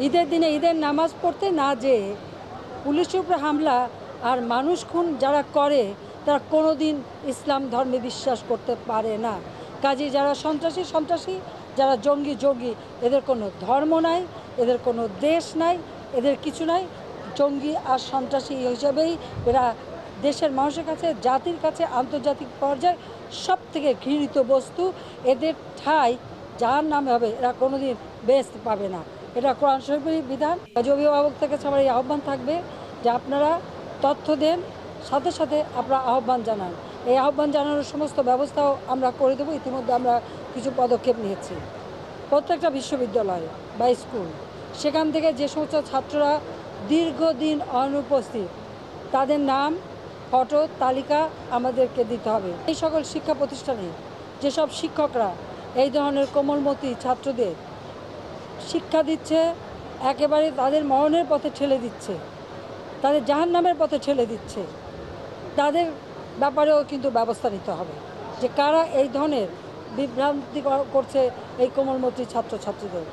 ঈদের দিনে ঈদের নামাজ পড়তে না যেয়ে পুলিশের উপরে হামলা আর মানুষ খুন যারা করে তারা কোনো দিন ইসলাম ধর্মে বিশ্বাস করতে পারে না। কাজে যারা সন্ত্রাসী সন্ত্রাসী, যারা জঙ্গি জঙ্গি, এদের কোনো ধর্ম নাই, এদের কোনো দেশ নাই, এদের কিছু নাই। জঙ্গি আর সন্ত্রাসী হিসেবেই এরা দেশের মানুষের কাছে, জাতির কাছে, আন্তর্জাতিক পর্যায়ে সব থেকে ঘৃণিত বস্তু। এদের ঠাঁই যার নামে হবে এরা কোনোদিন বেস্ট পাবে না। এটা কোরআন শরীফের বিধান। অভিভাবক থেকে সবার এই আহ্বান থাকবে যে আপনারা তথ্য দেন, সাথে সাথে আপনারা আহ্বান জানান। এই আহ্বান জানানোর সমস্ত ব্যবস্থাও আমরা করে দেবো। ইতিমধ্যে আমরা কিছু পদক্ষেপ নিয়েছি। প্রত্যেকটা বিশ্ববিদ্যালয় বা স্কুল, সেখান থেকে যে সমস্ত ছাত্ররা দীর্ঘদিন অনুপস্থিত তাদের নাম, ফটো, তালিকা আমাদেরকে দিতে হবে। এই সকল শিক্ষা প্রতিষ্ঠানে যেসব শিক্ষকরা এই ধরনের কোমলমতি ছাত্রদের শিক্ষা দিচ্ছে, একেবারে তাদের মরণের পথে ঠেলে দিচ্ছে, তাদের জাহান্নামের পথে ঠেলে দিচ্ছে, তাদের ব্যাপারেও কিন্তু ব্যবস্থা নিতে হবে যে কারা এই ধরনের বিভ্রান্তি করছে এই কোমলমতি ছাত্রছাত্রীদের।